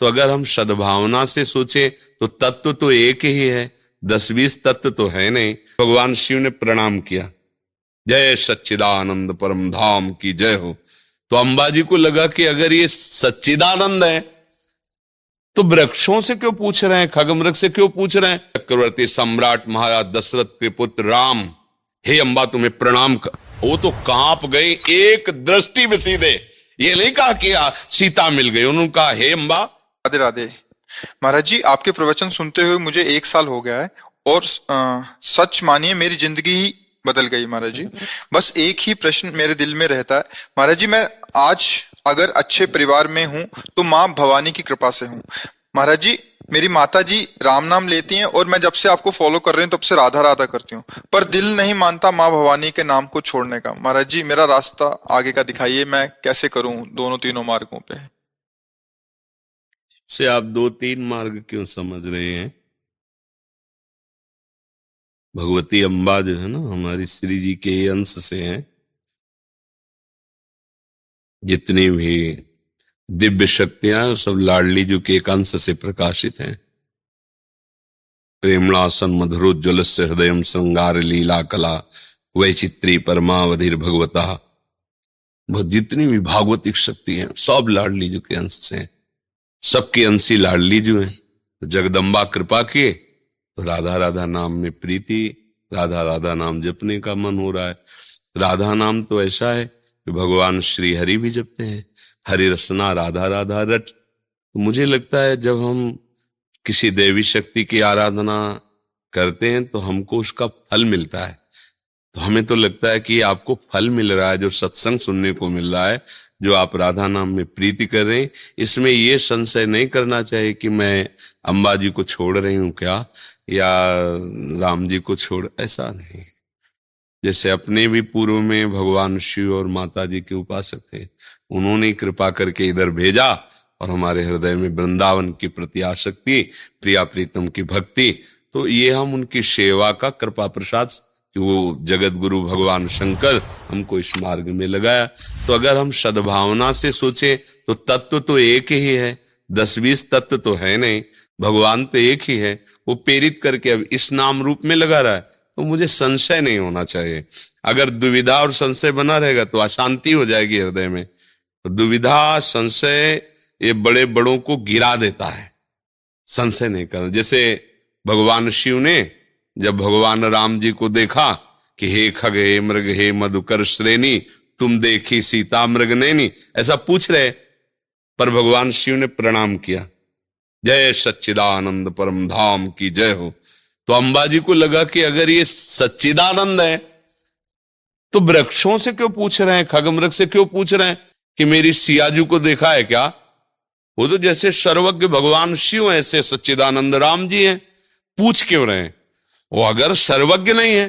तो अगर हम सद्भावना से सोचे तो तत्व तो एक ही है, 10-20 तत्व तो है नहीं। भगवान शिव ने प्रणाम किया, जय सच्चिदानंद परम धाम की जय हो। तो अंबाजी को लगा कि अगर ये सच्चिदानंद है तो वृक्षों से क्यों पूछ रहे हैं, खगमृग से क्यों पूछ रहे हैं। चक्रवर्ती सम्राट महाराज दशरथ के पुत्र राम, हे अंबा तुम्हें प्रणाम कर। वो तो कांप गई एक दृष्टि में सीधे। ये नहीं कहा कि सीता मिल गई, उन्होंने कहा हे अंबा। राधे राधे। महाराज जी, आपके प्रवचन सुनते हुए मुझे 1 साल हो गया है और सच मानिए मेरी जिंदगी ही बदल गई महाराज जी। बस एक ही प्रश्न मेरे दिल में रहता है महाराज जी, मैं आज अगर अच्छे परिवार में हूँ तो माँ भवानी की कृपा से हूँ महाराज जी। मेरी माता जी राम नाम लेती हैं और मैं जब से आपको फॉलो कर रही हूँ तब से राधा राधा करती हूँ, पर दिल नहीं मानता माँ भवानी के नाम को छोड़ने का। महाराज जी मेरा रास्ता आगे का दिखाइए, मैं कैसे करूँ दोनों तीनों मार्गों पे। से आप 2-3 मार्ग क्यों समझ रहे हैं। भगवती अम्बा जो है ना, हमारी श्री जी के अंश से हैं। जितनी भी दिव्य शक्तियां सब लाडली जी के एक अंश से प्रकाशित हैं। प्रेमणासन मधुरोज्ज्वल से हृदय श्रृंगार लीला कला वैचित्री परमावधिर भगवता। जितनी भी भागवतिक शक्ति है सब लाडली जी के अंश से हैं। सबके अंशी लाडली जी हैं। तो जगदम्बा कृपा किए तो राधा राधा नाम में प्रीति, राधा राधा नाम जपने का मन हो रहा है। राधा नाम तो ऐसा है कि भगवान श्री हरि भी जपते हैं, हरि रसना राधा राधा रट। तो मुझे लगता है जब हम किसी देवी शक्ति की आराधना करते हैं तो हमको उसका फल मिलता है। तो हमें तो लगता है कि आपको फल मिल रहा है, जो सत्संग सुनने को मिल रहा है, जो आप राधा नाम में प्रीति कर रहे हैं। इसमें ये संशय नहीं करना चाहिए कि मैं अम्बा जी को छोड़ रही हूं क्या, या राम जी को छोड़, ऐसा नहीं। जैसे अपने भी पूर्व में भगवान शिव और माता जी के उपासक थे, उन्होंने कृपा करके इधर भेजा और हमारे हृदय में वृंदावन की प्रति आसक्ति, प्रिया प्रीतम की भक्ति। तो ये हम उनकी सेवा का कृपा प्रसाद कि वो जगत गुरु भगवान शंकर हमको इस मार्ग में लगाया। तो अगर हम सद्भावना से सोचे तो तत्व तो एक ही है, 10-20 तत्व तो है नहीं। भगवान तो एक ही है, वो प्रेरित करके अब इस नाम रूप में लगा रहा है। तो मुझे संशय नहीं होना चाहिए। अगर दुविधा और संशय बना रहेगा तो अशांति हो जाएगी हृदय में। तो दुविधा संशय ये बड़े बड़ों को गिरा देता है। संशय नहीं करना। जैसे भगवान शिव ने जब भगवान राम जी को देखा कि हे खग हे मृग हे मधुकर श्रेणी, तुम देखी सीता मृग नैनी, ऐसा पूछ रहे, पर भगवान शिव ने प्रणाम किया, जय सच्चिदानंद परम धाम की जय हो। तो अंबाजी को लगा कि अगर ये सच्चिदानंद है तो वृक्षों से क्यों पूछ रहे हैं, खगमृग से क्यों पूछ रहे हैं कि मेरी सियाजू को देखा है क्या। वो तो जैसे सर्वज्ञ भगवान शिव ऐसे सच्चिदानंद राम जी हैं, पूछ क्यों रहे हैं। वो अगर सर्वज्ञ नहीं है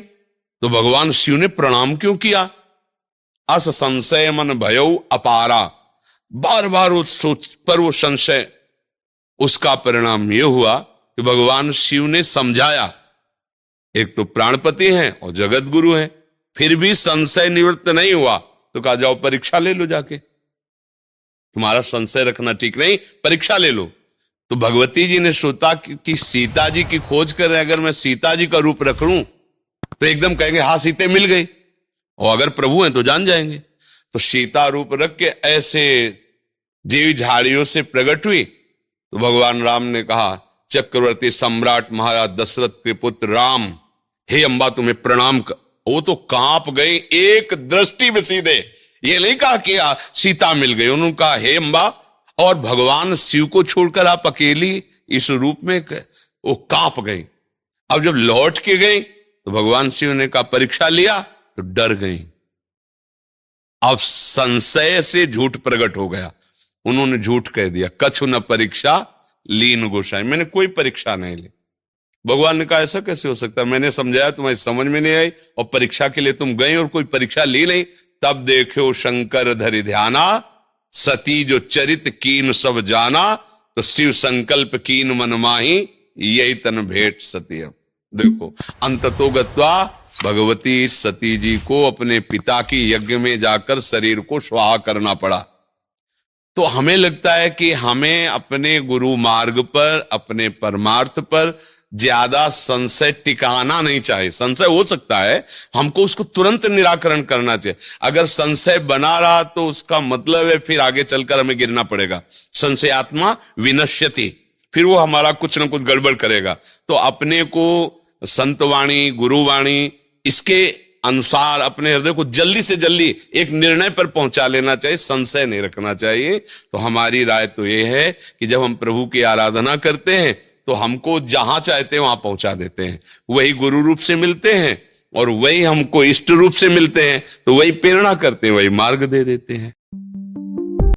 तो भगवान शिव ने प्रणाम क्यों किया। अस संशय मन भयौ अपारा, बार बार उस सोच पर वो संशय, उसका परिणाम यह हुआ कि भगवान शिव ने समझाया। एक तो प्राणपति हैं और जगत गुरु हैं, फिर भी संशय निवृत्त नहीं हुआ तो कहा जाओ परीक्षा ले लो जाके, तुम्हारा संशय रखना ठीक नहीं, परीक्षा ले लो। तो भगवती जी ने सोचा कि सीता जी की खोज कर रहे, अगर मैं सीता जी का रूप रख लूं तो एकदम कहेंगे हाँ सीते मिल गई, और अगर प्रभु हैं तो जान जाएंगे। तो सीता रूप रख के ऐसे जीव झाड़ियों से प्रकट हुई। तो भगवान राम ने कहा, चक्रवर्ती सम्राट महाराज दशरथ के पुत्र राम, हे अंबा तुम्हें प्रणाम कर। वो तो कांप गई एक दृष्टि में सीधे। ये नहीं कहा कि सीता मिल गई, उन्होंने कहा हे अंबा। और भगवान शिव को छोड़कर आप अकेली इस रूप में, वो कांप गई। अब जब लौट के गई तो भगवान शिव ने कहा परीक्षा लिया, तो डर गई। अब संशय से झूठ प्रकट हो गया, उन्होंने झूठ कह दिया, कछु न परीक्षा लीन गोसाई, मैंने कोई परीक्षा नहीं ली। भगवान ने कहा ऐसा कैसे हो सकता है, मैंने समझाया तुम्हें समझ में नहीं आई और परीक्षा के लिए तुम गई और कोई परीक्षा ली नहीं। तब देखो शंकर धरि ध्याना, सती जो चरित कीन सब जाना, तो शिव संकल्प कीन मन माही, यही तन भेंट सती। अब देखो अंततो गत्वा भगवती सती जी को अपने पिता की यज्ञ में जाकर शरीर को स्वाहा करना पड़ा। तो हमें लगता है कि हमें अपने गुरु मार्ग पर, अपने परमार्थ पर ज्यादा संशय टिकाना नहीं चाहिए। संशय हो सकता है, हमको उसको तुरंत निराकरण करना चाहिए। अगर संशय बना रहा तो उसका मतलब है फिर आगे चलकर हमें गिरना पड़ेगा। संशयात्मा विनश्यति, फिर वो हमारा कुछ ना कुछ गड़बड़ करेगा। तो अपने को संतवाणी, गुरुवाणी, इसके अनुसार अपने हृदय को जल्दी से जल्दी एक निर्णय पर पहुंचा लेना चाहिए, संशय नहीं रखना चाहिए। तो हमारी राय तो ये है कि जब हम प्रभु की आराधना करते हैं तो हमको जहां चाहते हैं वहां पहुंचा देते हैं। वही गुरु रूप से मिलते हैं और वही हमको इष्ट रूप से मिलते हैं, तो वही प्रेरणा करते हैं, वही मार्ग दे देते हैं।